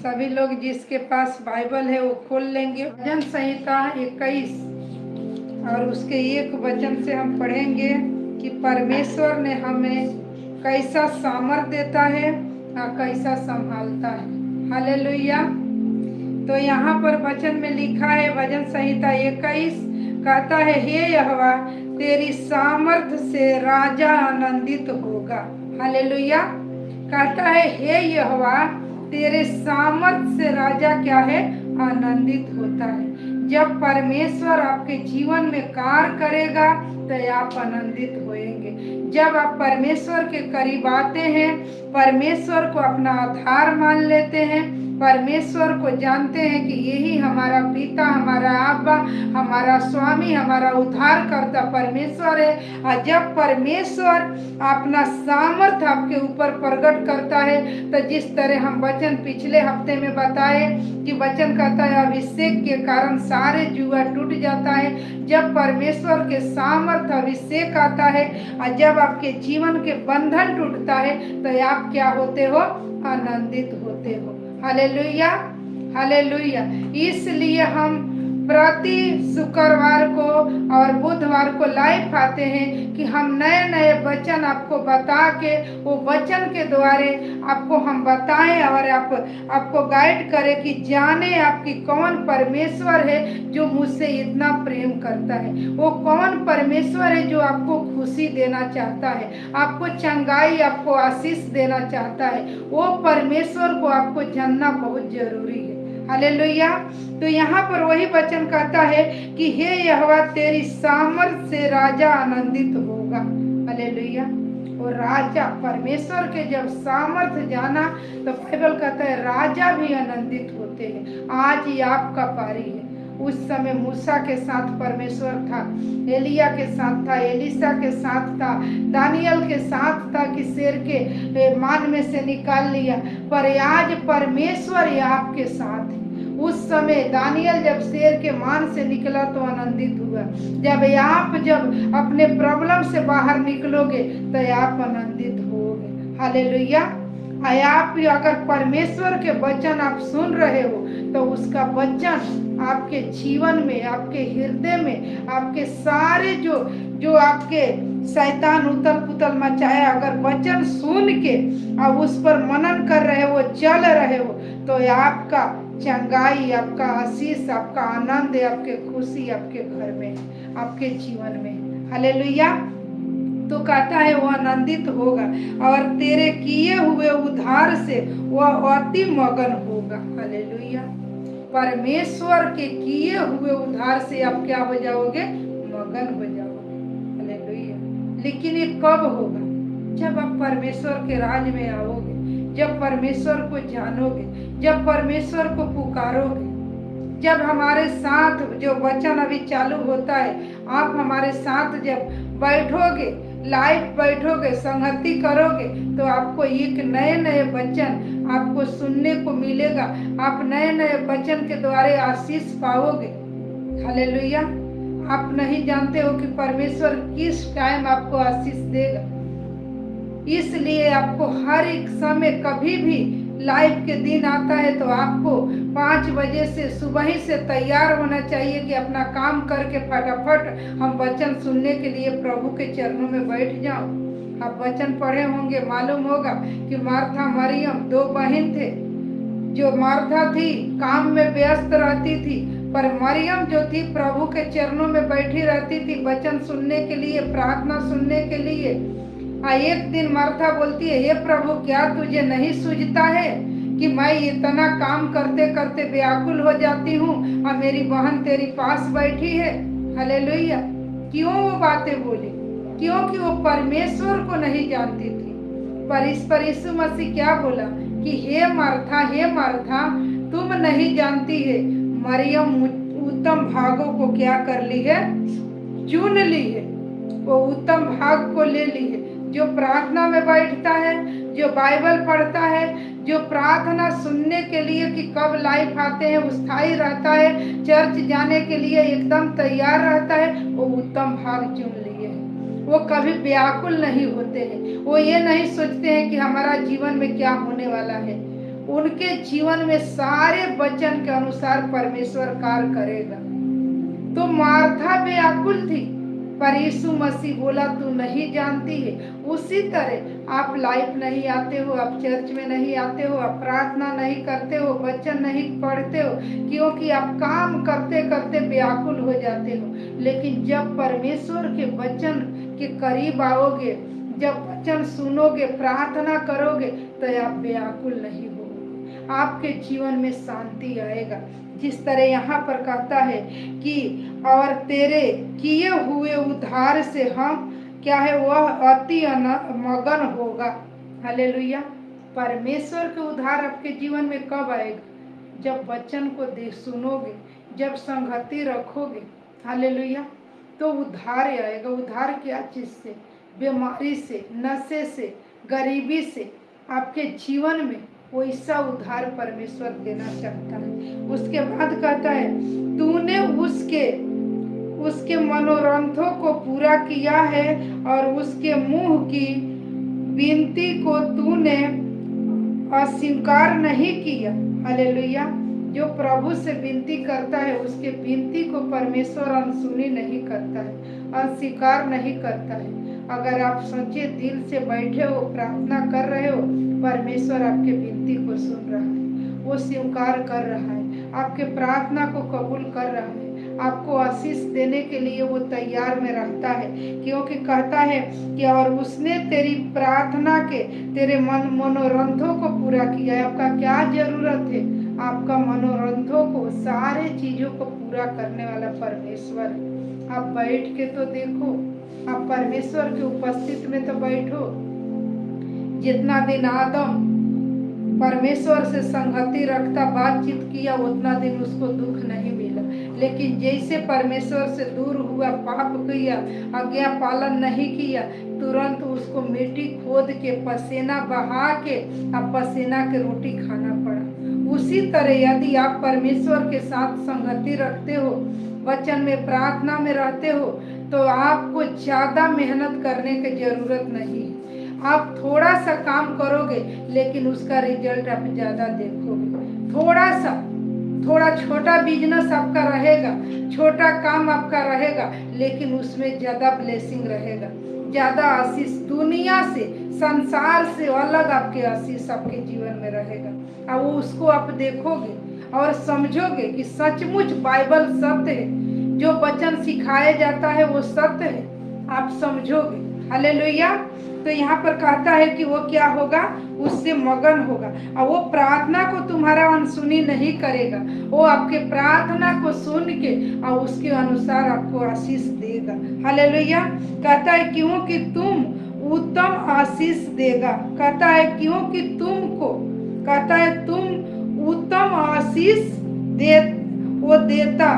सभी लोग जिसके पास बाइबल है वो खोल लेंगे। भजन संहिता 21 और उसके एक वचन से हम पढ़ेंगे कि परमेश्वर ने हमें कैसा सामर्थ देता है और कैसा संभालता है। हालेलुया। तो यहाँ पर वचन में लिखा है, भजन संहिता 21 कहता है, हे यहोवा तेरी सामर्थ से राजा आनंदित होगा। हालेलुया। कहता है, हे यहोवा तेरे सामर्थ से राजा क्या है? आनंदित होता है। जब परमेश्वर आपके जीवन में कार्य करेगा तो आप आनंदित होएंगे। जब आप परमेश्वर के करीब आते हैं, परमेश्वर को अपना आधार मान लेते हैं, परमेश्वर को जानते हैं कि यही हमारा पिता, हमारा आबा, हमारा स्वामी, हमारा उद्धारकर्ता परमेश्वर है। और जब परमेश्वर अपना सामर्थ आपके ऊपर प्रकट करता है तो जिस तरह हम वचन पिछले हफ्ते में बताए कि वचन कहता है अभिषेक के कारण सारे जुआ टूट जाता है। जब परमेश्वर के सामर्थ अभिषेक आता है और जब आपके जीवन के बंधन टूटता है तो आप क्या होते हो? आनंदित होते हो। Hallelujah, hallelujah. इसलिए हम प्रति शुक्रवार को और बुधवार को लाइव आते हैं कि हम नए नए वचन आपको बता के, वो वचन के द्वारे आपको हम बताएं और आपको गाइड करें कि जाने आपकी कौन परमेश्वर है जो मुझसे इतना प्रेम करता है। वो कौन परमेश्वर है जो आपको खुशी देना चाहता है, आपको चंगाई, आपको आशीष देना चाहता है। वो परमेश्वर को आपको जानना बहुत जरूरी है। हालेलुया। तो यहाँ पर वही वचन कहता है कि हे यहोवा तेरी सामर्थ से राजा आनंदित होगा। हालेलुया। और राजा परमेश्वर के जब सामर्थ जाना तो बाइबल कहता है राजा भी आनंदित होते हैं। आज ही आपका पारी है। उस समय मूसा के साथ परमेश्वर था, एलिया के साथ था, एलिसा के साथ था, दानियल के साथ था कि शेर के मान में से निकाल लिया। पर आज परमेश्वर आपके साथ है। उस समय दानियल जब शेर के मान से निकला तो आनंदित हुआ। जब अपने प्रॉब्लम से बाहर निकलोगे तो आप आनंदित होगे। हालेलुया। आप अगर परमेश्वर के वचन आप सुन रहे हो तो उसका वचन आपके जीवन में, आपके हृदय में, आपके सारे जो आपके शैतान उतल पुतल मचाए, अगर वचन सुन के अब उस पर मनन कर रहे हो, चल रहे हो, तो आपका चंगाई, आपका आशीष, आपका आनंद, आपके खुशी आपके घर में, आपके जीवन में। हालेलुया। तो कहता है वो आनंदित होगा और तेरे किए हुए उद्धार से वह अति मगन होगा। हालेलुया। परमेश्वर के किए हुए उद्धार से आप क्या हो जाओगे? मगन हो जाओगे। हालेलुया। लेकिन ये कब होगा? जब आप परमेश्वर के राज में आओगे, जब परमेश्वर को जानोगे, जब परमेश्वर को पुकारोगे, जब हमारे साथ जो वचन अभी चालू होता है, आप हमारे साथ जब बैठोगे, लाइव बैठोगे, संगति करोगे, तो आपको एक नए नए वचन आपको सुनने को मिलेगा। आप नए नए वचन के द्वारा आशीष पाओगे। हालेलुया। आप नहीं जानते हो कि परमेश्वर किस टाइम आपको आशीष देगा। इसलिए आपको हर एक समय, कभी भी लाइव के दिन आता है तो आपको 5 बजे से सुबह ही से तैयार होना चाहिए कि अपना काम करके फटाफट हम वचन सुनने के लिए प्रभु के चरणों में बैठ जाओ। आप वचन पढ़े होंगे, मालूम होगा कि मार्था मरियम 2 बहन थे। जो मार्था थी काम में व्यस्त रहती थी, पर मरियम जो थी प्रभु के चरणों में बैठी रहती थी वचन सुनने के लिए, प्रार्थना सुनने के लिए। एक दिन मार्था बोलती है, हे प्रभु क्या तुझे नहीं सूझता है कि मैं इतना काम करते करते व्याकुल हो जाती हूँ और मेरी बहन तेरी पास बैठी है। हालेलुया। क्यों वो बातें बोली? क्योंकि वो परमेश्वर को नहीं जानती थी। पर इस पर यीशु मसीह क्या बोला कि हे मार्था तुम नहीं जानती है, मरियम उत्तम भागों को क्या कर ली है? चुन ली है। वो उत्तम भाग को ले ली है। जो प्रार्थना में बैठता है, जो बाइबल पढ़ता है, जो प्रार्थना सुनने के लिए कि कब लाइव आते हैं उत्साही रहता है, चर्च जाने के लिए एकदम तैयार रहता है, वो उत्तम भाग चुन लिए है। वो कभी व्याकुल नहीं होते हैं। वो ये नहीं सोचते हैं कि हमारा जीवन में क्या होने वाला है। उनके जीवन में सारे वचन के अनुसार परमेश्वर कार्य करेगा। तो मार्था व्याकुल थी, पर यीशु मसीह बोला तू नहीं जानती है। उसी तरह आप लाइफ नहीं आते हो, आप चर्च में नहीं आते हो, आप प्रार्थना नहीं करते हो, वचन नहीं पढ़ते हो, क्योंकि आप काम करते करते व्याकुल हो जाते हो। लेकिन जब परमेश्वर के वचन के करीब आओगे, जब वचन सुनोगे, प्रार्थना करोगे, तो आप व्याकुल नहीं होगे, आपके जीवन में शांति आएगा। जिस तरह यहाँ पर कहता है कि और तेरे किए हुए उद्धार से हम क्या है, वह अति मगन होगा। हालेलुया। परमेश्वर के उद्धार आपके जीवन में कब आएगा? जब वचन को सुनोगे, जब संगति रखोगे। हालेलुया। तो उद्धार आएगा। उद्धार क्या चीज से? बीमारी से, नशे से, गरीबी से। आपके जीवन में वैसा उद्धार परमेश्वर देना चाहता है। उसके बाद कहता है तूने उसके मनोरंथों को पूरा किया है और उसके मुंह की विनती को तूने अस्वीकार नहीं किया। हालेलुया। जो प्रभु से विनती करता है उसके विनती को परमेश्वर अनसुनी नहीं करता है, अस्वीकार नहीं करता है। अगर आप सच्चे दिल से बैठे हो, प्रार्थना कर रहे हो, परमेश्वर आपके विनती को सुन रहा है, वो स्वीकार कर रहा है, आपके प्रार्थना को कबूल कर रहा है, आपको आशीष देने के लिए वो तैयार में रहता है। क्योंकि कहता है कि और उसने तेरी प्रार्थना के, तेरे मनोरंथों को पूरा किया है। आपका क्या जरूरत है? आपका मनोरंथों को, सारे चीजों को पूरा करने वाला परमेश्वर है। आप बैठ के तो देखो, आप परमेश्वर की उपस्थिति में तो बैठो। जितना दिन आदम परमेश्वर से संगति रखता, बातचीत किया, उतना दिन उसको दुख नहीं मिला। लेकिन जैसे परमेश्वर से दूर हुआ, पाप किया, आज्ञा पालन नहीं किया, तुरंत उसको मिट्टी खोद के, पसीना बहा के, अब पसीना के रोटी खाना पड़ा। उसी तरह यदि आप परमेश्वर के साथ संगति रखते हो, वचन में, प्रार्थना में रहते हो, तो आपको ज्यादा मेहनत करने की जरूरत नहीं है। आप थोड़ा सा काम करोगे, लेकिन उसका रिजल्ट आप ज्यादा देखोगे। थोड़ा छोटा बिजनेस आपका रहेगा, छोटा काम आपका रहेगा, लेकिन उसमें ज्यादा ब्लेसिंग रहेगा, ज्यादा आशीष, दुनिया से, संसार से अलग आपके आशीष आपके जीवन में रहेगा। और वो उसको आप देखोगे और समझोगे कि सचमुच बाइबल सत्य है, जो वचन सिखाया जाता है वो सत्य है, आप समझोगे। हालेलुया। तो यहाँ पर कहता है कि वो क्या होगा? उससे मगन होगा, और वो प्रार्थना को तुम्हारा अनसुनी नहीं करेगा। वो आपके प्रार्थना को सुन के और उसके अनुसार आपको आशीष देगा। हालेलुया। कहता है क्योंकि तुम उत्तम आशीष देगा। कहता है क्योंकि तुमको, कहता है तुम उत्तम आशीष वो देता।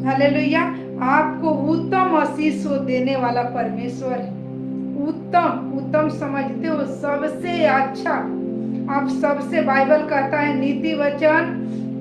हालेलुया। आपको उत्तम आशीष वो देने वाला परमेश्वर है। उत्तम समझते हो, सबसे अच्छा। आप सबसे, बाइबल कहता है नीति वचन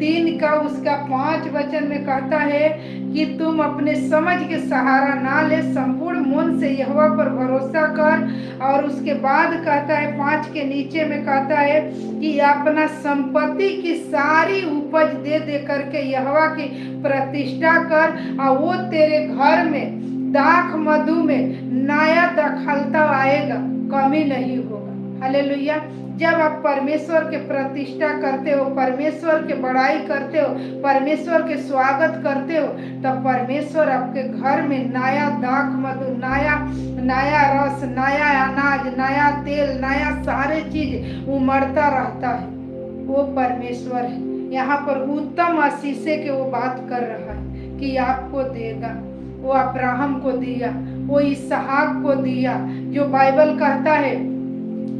3 का उसका 5 वचन में कहता है कि तुम अपने समझ के सहारा ना ले, संपूर्ण मन से यहोवा पर भरोसा कर। और उसके बाद कहता है 5 के नीचे में कहता है कि अपना संपत्ति की सारी उपज दे दे करके यहोवा की प्रतिष्ठा कर, और वो तेरे घर में दाख मधु में नया दखलता आएगा, कमी नहीं होगा। हालेलुया। जब आप परमेश्वर के प्रतिष्ठा करते हो, परमेश्वर के बड़ाई करते हो, परमेश्वर के स्वागत करते हो, तब परमेश्वर आपके घर में नया दाख मधु, नया रस, नया अनाज, नया तेल, नया सारे चीज उमड़ता रहता है। वो परमेश्वर है। यहाँ पर उत्तम आशीषे के वो बात कर रहा है कि आपको देगा। वो अब्राहम को दिया, वो इसहाक को दिया। जो बाइबल कहता है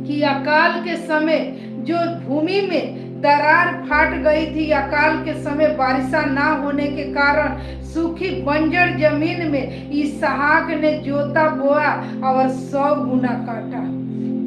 कि अकाल के समय जो भूमि में दरार फाट गई थी, अकाल के समय बारिशा ना होने के कारण सूखी बंजर जमीन में इसहाक ने जोता बोया और 100 गुना काटा।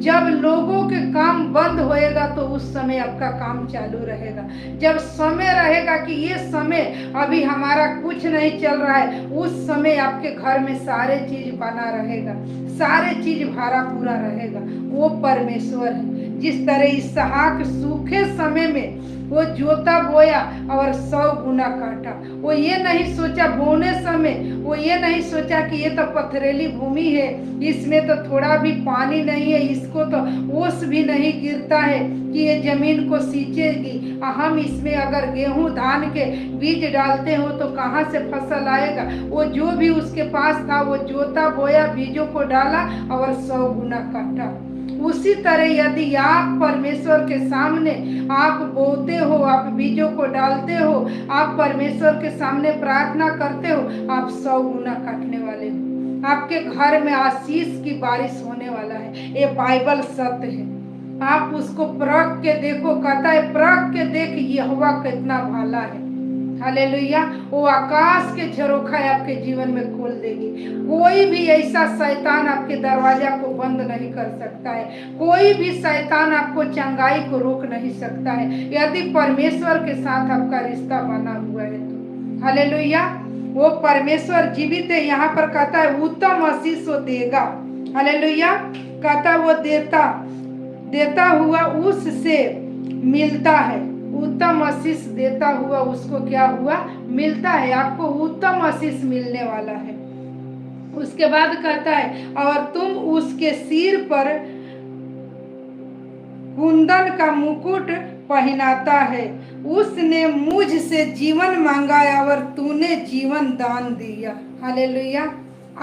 जब लोगों के काम बंद होएगा तो उस समय आपका काम चालू रहेगा। जब समय रहेगा कि ये समय अभी हमारा कुछ नहीं चल रहा है, उस समय आपके घर में सारे चीज बना रहेगा, सारे चीज भरा पूरा रहेगा। वो परमेश्वर है। जिस तरह इसहाक सूखे समय में वो जोता बोया और 100 गुना काटा। वो ये नहीं सोचा बोने समय, वो ये नहीं सोचा कि ये तो पथरीली भूमि है, इसमें तो थोड़ा भी पानी नहीं है, इसको तो ओस भी नहीं गिरता है कि ये जमीन को सींचेगी। हम इसमें अगर गेहूं धान के बीज डालते हो तो कहाँ से फसल आएगा। वो जो भी उसके पास था वो जोता बोया, बीजों को डाला और 100 गुना काटा। उसी तरह यदि आप परमेश्वर के सामने आप बोते हो, आप बीजों को डालते हो, आप परमेश्वर के सामने प्रार्थना करते हो, आप 100 गुना काटने वाले हो। आपके घर में आशीष की बारिश होने वाला है। ये बाइबल सत्य है। आप उसको परख के देखो। कहता है परख के देख यहोवा कितना भला है। हालेलुया। वो आकाश के झरोखा आपके जीवन में खोल देगी। कोई भी ऐसा शैतान आपके दरवाजा को बंद नहीं कर सकता है। कोई भी शैतान आपको चंगाई को रोक नहीं सकता है, यदि परमेश्वर के साथ आपका रिश्ता बना हुआ है तो। हालेलुया। वो परमेश्वर जीवित है। यहाँ पर कहता है उत्तम आशीष वो देगा। हालेलुया। कहता वो देता हुआ उससे मिलता है। उत्तम आशीष देता हुआ उसको क्या हुआ? मिलता है। आपको उत्तम आशीष मिलने वाला है। उसके बाद कहता है और तुम उसके सिर पर कुंदन का मुकुट पहनाता है। उसने मुझसे जीवन मांगा और तूने जीवन दान दिया। हालेलुया।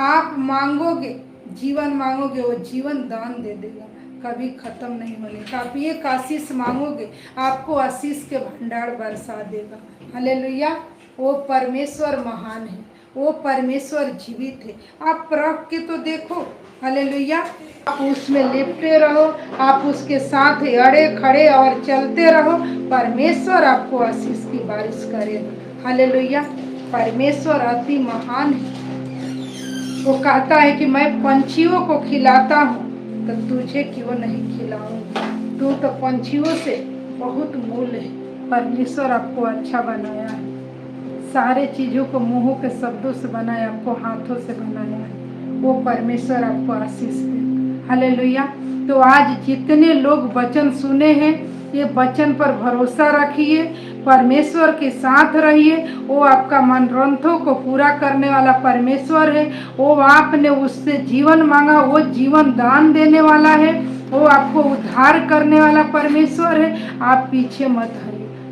आप मांगोगे, जीवन मांगोगे, वो जीवन दान दे देगा, कभी खत्म नहीं होने का। आप एक आशीष मांगोगे, आपको आशीष के भंडार बरसा देगा। हालेलुया। वो परमेश्वर महान है, वो परमेश्वर जीवित है। आप परख के तो देखो। हालेलुया। आप उसमें लिपटे रहो, आप उसके साथ अड़े खड़े और चलते रहो। परमेश्वर आपको आशीष की बारिश करेगा। हालेलुया। परमेश्वर अति महान है। वो कहता है कि मैं पंछियों को खिलाता हूँ तो तुझे क्यों नहीं खिलाऊंगी। तू तो पंछियों से बहुत मूल है। परमेश्वर आपको अच्छा बनाया है। सारे चीजों को मुंह के शब्दों से बनाया, आपको हाथों से बनाया है। वो परमेश्वर आपको आशीष दे। हालेलुया। तो आज जितने लोग वचन सुने हैं, ये वचन पर भरोसा रखिए, परमेश्वर के साथ रहिए। वो आपका मनोरथों को पूरा करने वाला परमेश्वर है। वो आपने उससे जीवन मांगा, वो जीवन दान देने वाला है। वो आपको उद्धार करने वाला परमेश्वर है। आप पीछे मत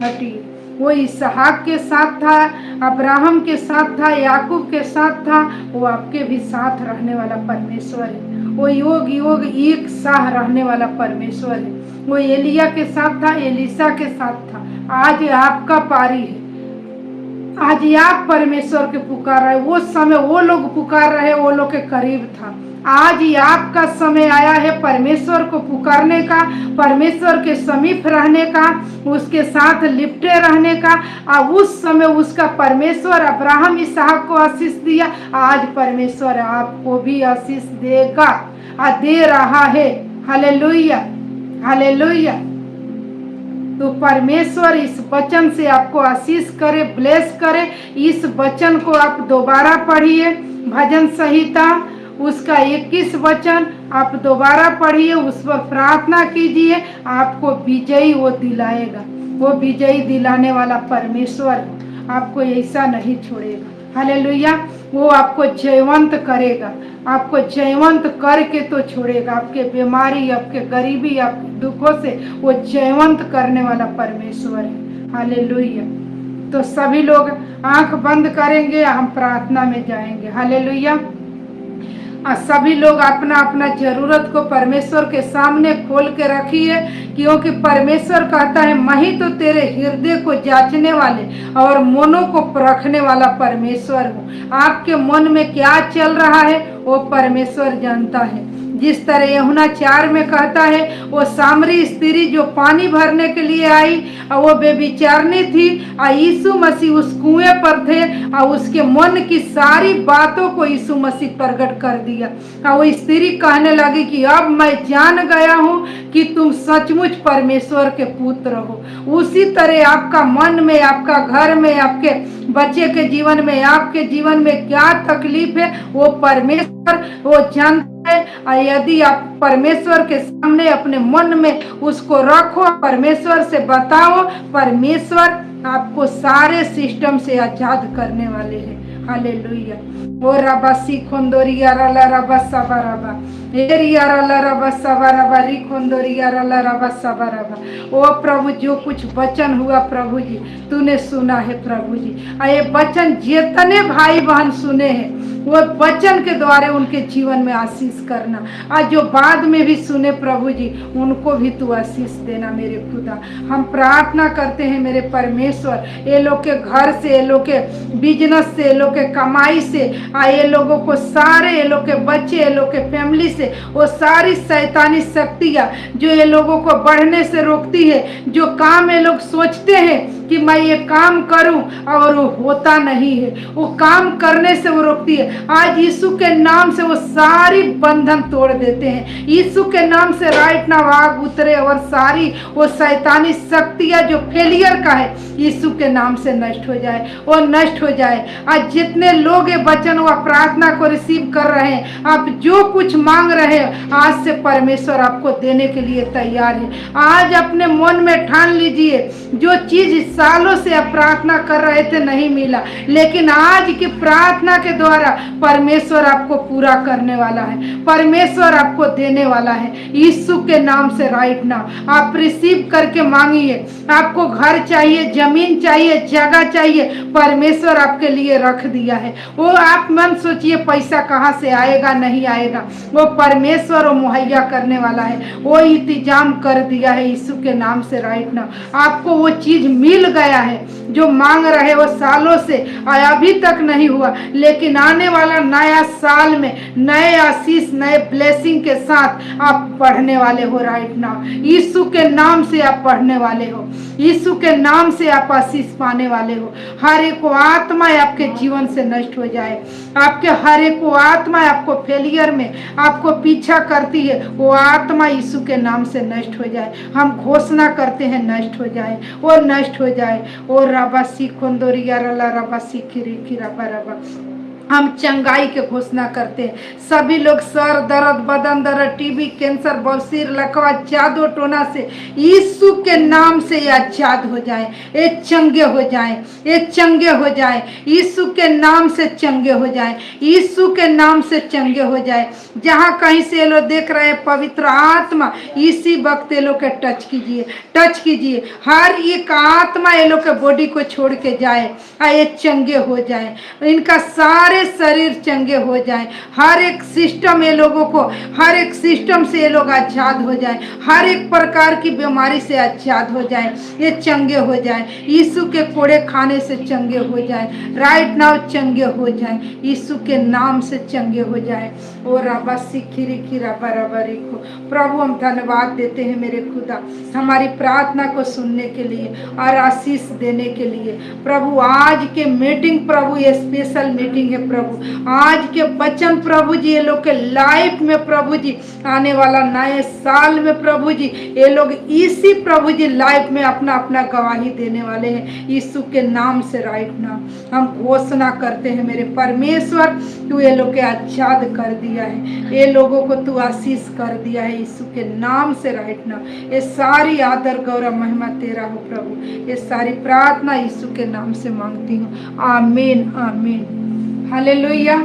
हटिए। वो इसहाक के साथ था, अब्राहम के साथ था, याकूब के साथ था। वो आपके भी साथ रहने वाला परमेश्वर है। वो योग योग एक साथ रहने वाला परमेश्वर है। वो एलिया के साथ था, एलिशा के साथ था। आज आपका पारी है। आज आप परमेश्वर के पुकार रहे। वो समय वो लोग पुकार रहे, वो लोग के करीब था। आज ही आपका समय आया है परमेश्वर को पुकारने का, परमेश्वर के समीप रहने का, उसके साथ लिपटे रहने का। और उस समय उसका परमेश्वर अब्राहम इसहाक को आशीष दिया, आज परमेश्वर आपको भी आशीष देगा और दे रहा है। हालेलुया। हालेलुया। तो परमेश्वर इस वचन से आपको आशीष करे, ब्लेस करे। इस वचन को आप दोबारा पढ़िए। भजन संहिता उसका 21 वचन आप दोबारा पढ़िए, उस पर प्रार्थना कीजिए। आपको विजयी वो दिलाएगा। वो विजयी दिलाने वाला परमेश्वर आपको ऐसा नहीं छोड़ेगा। हालेलुया। वो आपको जयवंत करेगा। आपको जयवंत करके तो छोड़ेगा। आपके बीमारी, आपके गरीबी, आपके दुखों से वो जयवंत करने वाला परमेश्वर है। हालेलुया। तो सभी लोग आंख बंद करेंगे, हम प्रार्थना में जाएंगे। हालेलुया। सभी लोग अपना अपना जरूरत को परमेश्वर के सामने खोल के रखिए, क्योंकि परमेश्वर कहता है मैं ही तो तेरे हृदय को जांचने वाले और मनों को परखने वाला परमेश्वर हूँ। आपके मन में क्या चल रहा है वो परमेश्वर जानता है। जिस तरह यूहन्ना 4 में कहता है, वो सामरी स्त्री जो पानी भरने के लिए आई और वो बेविचारनी थी और यीशु मसीह उस कुएं पर थे और उसके मन की सारी बातों को यीशु मसीह प्रकट कर दिया। और वो स्त्री कहने लगी कि अब मैं जान गया हूँ कि तुम सचमुच परमेश्वर के पुत्र हो। उसी तरह आपका मन में, आपका घर में, आपके बच्चे के जीवन में, आपके जीवन में क्या तकलीफ है वो परमेश्वर वो जानता है। यदि आप परमेश्वर के सामने अपने मन में उसको रखो, परमेश्वर से बताओ, परमेश्वर आपको सारे सिस्टम से आजाद करने वाले हैं। हालेलुया। ओ रबा सी खोंदोरिया रला रबा सबा रबा एरिया रला रबा सबा रबा री खोंदोरिया रला रबा सबा रबा। ओ प्रभु, जो कुछ वचन हुआ प्रभु जी, तूने सुना है प्रभु जी। ये वचन जितने भाई बहन सुने हैं, वो वचन के द्वारा उनके जीवन में आशीष करना। आज जो बाद में भी सुने प्रभु जी, उनको भी तू आशीष देना मेरे खुदा। हम प्रार्थना करते हैं मेरे परमेश्वर, ये लोग के घर से, ये लोग के बिजनेस से, ये लोग के कमाई से, ये लोगों को सारे, ये लोग के बच्चे, ये लोग के फैमिली से वो सारी शैतानी शक्तियाँ जो ये लोगों को बढ़ने से रोकती है, जो काम ये लोग सोचते हैं कि मैं ये काम करूं और वो होता नहीं है, वो काम करने से वो रोकती है। आज यीशु के नाम से वो सारी बंधन तोड़ देते हैं। यीशु के नाम से राइट ना आग उतरे और सारी वो शैतानी शक्तियां जो फेलियर का है, यीशु के नाम से नष्ट हो जाए, वो नष्ट हो जाए। आज जितने लोग ये वचन व प्रार्थना को रिसीव कर रहे हैं, आप जो कुछ मांग रहे हैं, आज से परमेश्वर आपको देने के लिए तैयार है। आज अपने मन में ठान लीजिए, जो चीज सालों से आप प्रार्थना कर रहे थे नहीं मिला, लेकिन आज की प्रार्थना के द्वारा परमेश्वर आपको पूरा करने वाला है, परमेश्वर आपको देने वाला है। यीशु के नाम से राइट नाउ आप रिसीव करके मांगिए। आपको घर चाहिए, जमीन चाहिए, जगह चाहिए, परमेश्वर आपके लिए रख दिया है। वो आप मन सोचिए पैसा कहाँ से आएगा, नहीं आएगा, वो परमेश्वर वो मुहैया करने वाला है, वो इंतजाम कर दिया है। यीशु के नाम से राइट नाउ आपको वो चीज मिल गया है जो मांग रहे वो सालों से, अभी तक नहीं हुआ, लेकिन आने वाला नया साल में नए आशीष, नए ब्लेसिंग के साथ आप बढ़ने वाले हो। राइट नाउ यीशु के नाम से आप बढ़ने वाले हो, यीशु के नाम से आप आशीष पाने वाले हो। हर एक आत्मा आपके जीवन से नष्ट हो जाए, आपके हर एक आत्मा आपको फेलियर में आपको पीछा करती है, वो आत्मा यीशु के नाम से नष्ट हो जाए। हम घोषणा करते हैं नष्ट हो जाए, वो नष्ट हो जाए। ओ रबा सी खोंदोरिया रला रबा सी खिरी खिरा रबा। हम चंगाई के घोषणा करते हैं। सभी लोग सर दर्द, बदन दर्द, टीबी, कैंसर, बवासीर, लकवा, जादू टोना से यीशु के नाम से ये आजाद हो जाए, ये चंगे हो जाए, ये चंगे हो जाए, यीशु के नाम से चंगे हो जाए, यीशु के नाम से चंगे हो जाए। जहाँ कहीं से ये लोग देख रहे हैं, पवित्र आत्मा इसी वक्त ये लोग के टच कीजिए, टच कीजिए। हर एक आत्मा ये लोग के बॉडी को छोड़ के जाए, ये चंगे हो जाए, इनका सारे शरीर चंगे हो जाए। हर एक सिस्टम ये लोगों को, हर एक सिस्टम से ये लोग आजाद हो जाए, हर एक प्रकार की बीमारी से आजाद हो जाए, ये चंगे हो जाए। यीशु के कोड़े खाने से चंगे हो जाए, राइट नाउ चंगे हो जाए, यीशु के नाम से चंगे हो जाए। और रबा सिखिरी खिरा बराबरी को प्रभु हम धन्यवाद देते हैं मेरे खुदा, हमारी प्रार्थना को सुनने के लिए और आशीष देने के लिए। प्रभु आज के मीटिंग प्रभु ये स्पेशल मीटिंग है प्रभु, आज के वचन प्रभु जी ये लोग के लाइफ में प्रभु जी आने वाला नए साल में प्रभु जी ये लोग इसी प्रभु जी लाइफ में अपना अपना गवाही देने वाले हैं यीशु के नाम से। राइट नाउ हम घोषणा करते हैं मेरे परमेश्वर, तू ये लोग के आजाद कर दिया है, ये लोगों को तू आशीष कर दिया है यीशु के नाम से। राइट नाउ ये सारी आदर गौरव महिमा तेरा हो प्रभु, ये सारी प्रार्थना यीशु के नाम से मांगती हूँ। आमीन आमीन। हालेलुया।